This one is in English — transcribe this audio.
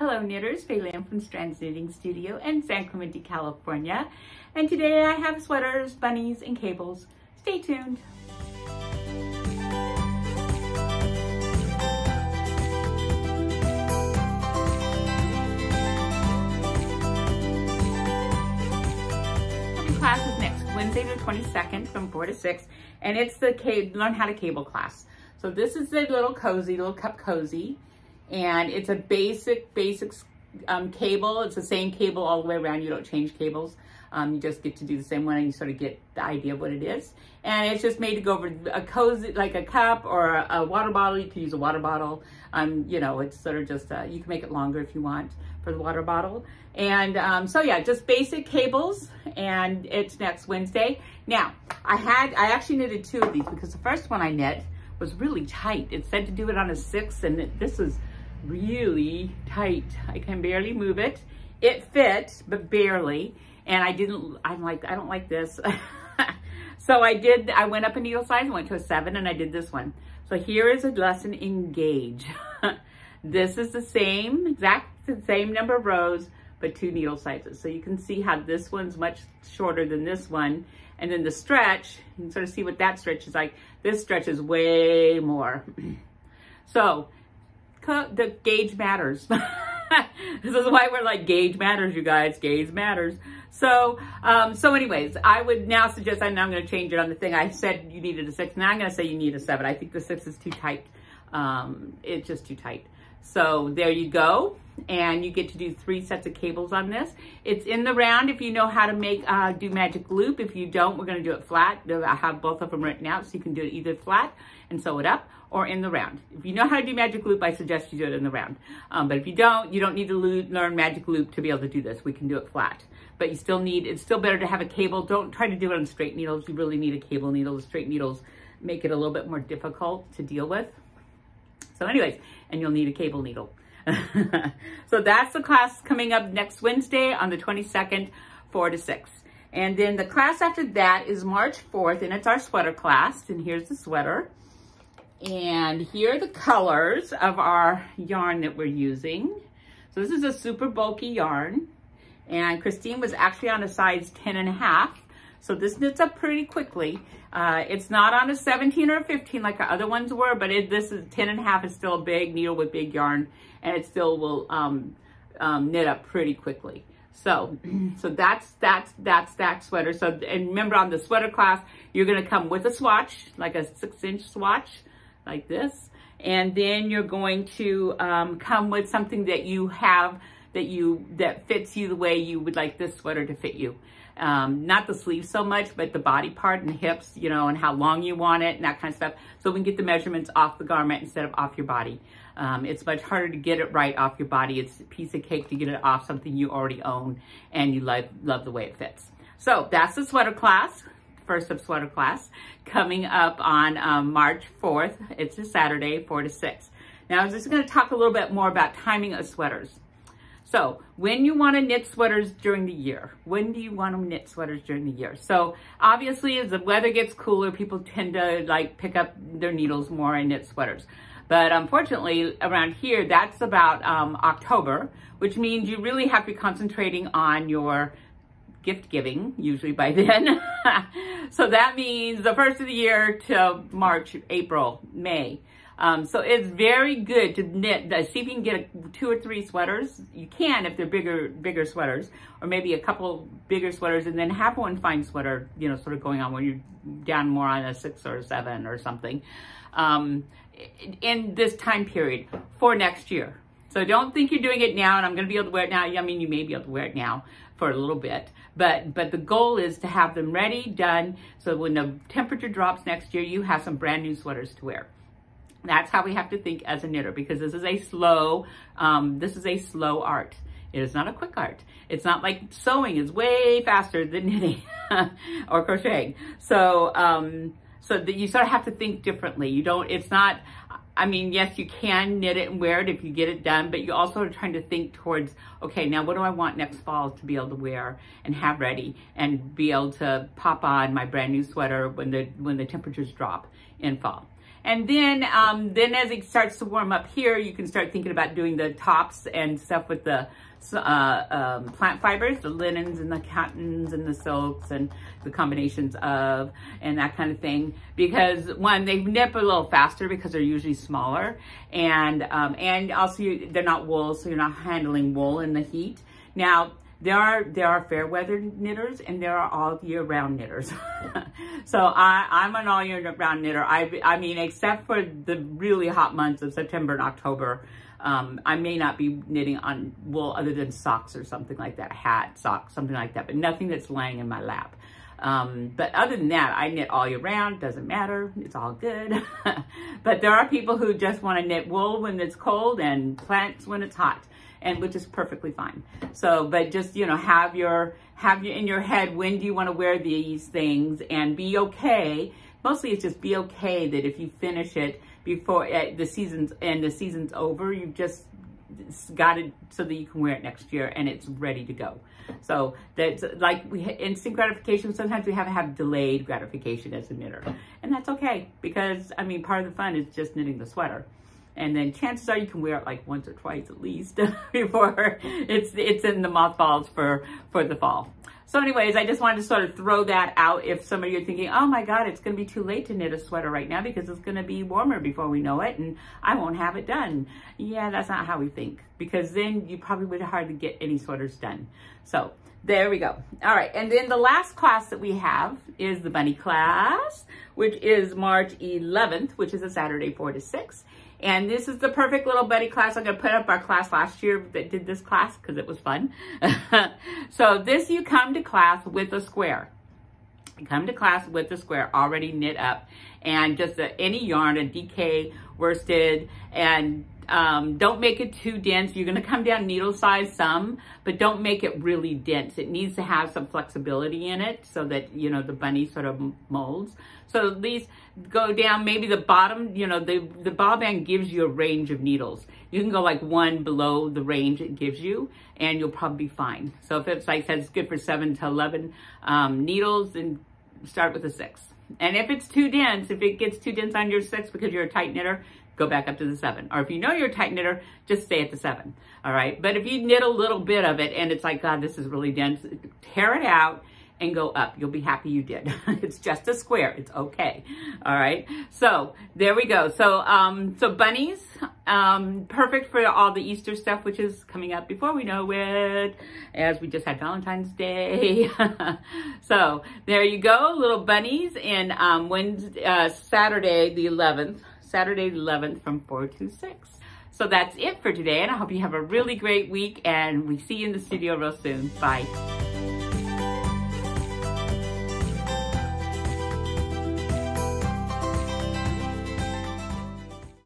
Hello knitters, Faye Lamb from Strands Knitting Studio in San Clemente, California. And today I have sweaters, bunnies, and cables. Stay tuned. Class is next Wednesday the 22nd from 4 to 6, and it's the Learn How to Cable class. So this is the little cup cozy, and it's a basic cable. It's the same cable all the way around. You don't change cables. You just get to do the same one, and you sort of get the idea of what it is. And it's just made to go over a cozy, like a cup or a water bottle. You can use a water bottle. You know, it's sort of just, you can make it longer if you want for the water bottle. And so yeah, just basic cables, and it's next Wednesday. Now, I actually knitted 2 of these because the first one I knit was really tight. It said to do it on a 6, and this is really tight. I can barely move it. It fit, but barely. And I don't like this. So I went up a needle size, went to a 7, and I did this one. So here is a lesson in gauge. This is the same number of rows, but 2 needle sizes. So you can see how this one's much shorter than this one. And then the stretch, you can sort of see what that stretch is like. This stretch is way more. So the gauge matters. This is why we're like, gauge matters, you guys, gauge matters. So, anyways, I would now suggest, and I'm going to change it on the thing. I said you needed a 6. Now I'm going to say you need a 7. I think the 6 is too tight. It's just too tight. So there you go. And you get to do 3 sets of cables on this. It's in the round if you know how to make, do magic loop. If you don't, we're going to do it flat. I have both of them written out, so you can do it either flat and sew it up, or in the round. If you know how to do magic loop, I suggest you do it in the round. But if you don't need to learn magic loop to be able to do this. We can do it flat. But you still need, it's still better to have a cable. Don't try to do it on straight needles. You really need a cable needle. The straight needles make it a little bit more difficult to deal with. So anyways, and you'll need a cable needle. So that's the class coming up next Wednesday on the 22nd, 4 to 6. And then the class after that is March 4th, and it's our sweater class. And here's the sweater. And here are the colors of our yarn that we're using. So this is a super bulky yarn. And Christine was actually on a size 10.5. So this knits up pretty quickly. It's not on a 17 or a 15 like our other ones were, but this is 10.5 is still a big needle with big yarn, and it still will knit up pretty quickly. So that's that sweater. So, and remember, on the sweater class, you're gonna come with a swatch, like a 6-inch swatch, like this. And then you're going to come with something that you have that fits you the way you would like this sweater to fit you. Not the sleeves so much, but the body part and the hips, you know, and how long you want it and that kind of stuff. So we can get the measurements off the garment instead of off your body. It's much harder to get it right off your body. It's a piece of cake to get it off something you already own and you love the way it fits. So that's the sweater class, first of sweater class, coming up on March 4th. It's a Saturday, 4 to 6. Now I'm just going to talk a little bit more about timing of sweaters. So when you want to knit sweaters during the year, when do you want to knit sweaters during the year? So obviously as the weather gets cooler, people tend to like pick up their needles more and knit sweaters. But unfortunately around here, that's about October, which means you really have to be concentrating on your gift giving, usually by then. So that means the first of the year to March, April, May. So it's very good to knit. See if you can get 2 or 3 sweaters. You can if they're bigger sweaters, or maybe a couple bigger sweaters, and then have one fine sweater, you know, sort of going on when you're down more on a 6 or 7 or something, in this time period for next year. So don't think you're doing it now and I'm going to be able to wear it now. I mean, you may be able to wear it now for a little bit, but the goal is to have them ready, done, so when the temperature drops next year, you have some brand new sweaters to wear. That's how we have to think as a knitter, because this is a slow art. It is not a quick art. It's not like sewing is way faster than knitting or crocheting. So that you sort of have to think differently. I mean, yes, you can knit it and wear it if you get it done, but you also are trying to think towards, okay, now what do I want next fall to be able to wear and have ready and be able to pop on my brand new sweater when the temperatures drop in fall. And then as it starts to warm up here, you can start thinking about doing the tops and stuff with the plant fibers, the linens and the cottons and the silks and the combinations of, and that kind of thing. Because one, they nip a little faster because they're usually smaller. And also they're not wool, so you're not handling wool in the heat. Now, there are fair weather knitters and there are all year round knitters. So I'm an all year round knitter. I mean, except for the really hot months of September and October, I may not be knitting on wool other than socks or something like that, hat, socks, something like that, but nothing that's laying in my lap. But other than that, I knit all year round, doesn't matter, it's all good. But there are people who just want to knit wool when it's cold and plants when it's hot, and which is perfectly fine. So, but just, you know, have your in your head, when do you want to wear these things, and be okay. Mostly it's just be okay that if you finish it before the season's over, you've just got it so that you can wear it next year and it's ready to go. So that's like instant gratification. Sometimes we have delayed gratification as a knitter, and that's okay, because I mean, part of the fun is just knitting the sweater. And then chances are you can wear it like once or twice at least before it's in the mothballs for the fall. So anyways, I just wanted to sort of throw that out if some of you are thinking, oh my God, it's going to be too late to knit a sweater right now because it's going to be warmer before we know it and I won't have it done. Yeah, that's not how we think, because then you probably would hardly get any sweaters done. So there we go. All right, and then the last class that we have is the bunny class, which is March 11th, which is a Saturday 4 to 6. And this is the perfect little buddy class. I'm going to put up our class last year that did this class because it was fun. So this, you come to class with a square. You come to class with a square already knit up, and just any yarn, a DK worsted, and don't make it too dense. You're going to come down needle size some, but don't make it really dense. It needs to have some flexibility in it so that, you know, the bunny sort of molds. So at least go down maybe the bottom, you know, the ball band gives you a range of needles. You can go like one below the range it gives you, and you'll probably be fine. So if it's like I said, it's good for 7 to 11 needles, then start with a 6. And if it's too dense, if it gets too dense on your 6 because you're a tight knitter, go back up to the 7. Or if you know you're a tight knitter, just stay at the 7. All right. But if you knit a little bit of it and it's like, God, this is really dense, tear it out and go up. You'll be happy you did. It's just a square. It's okay. All right. So there we go. So, so bunnies, perfect for all the Easter stuff, which is coming up before we know it, as we just had Valentine's Day. So there you go, little bunnies. And Saturday the 11th from 4 to 6. So that's it for today, and I hope you have a really great week, and we see you in the studio real soon. Bye.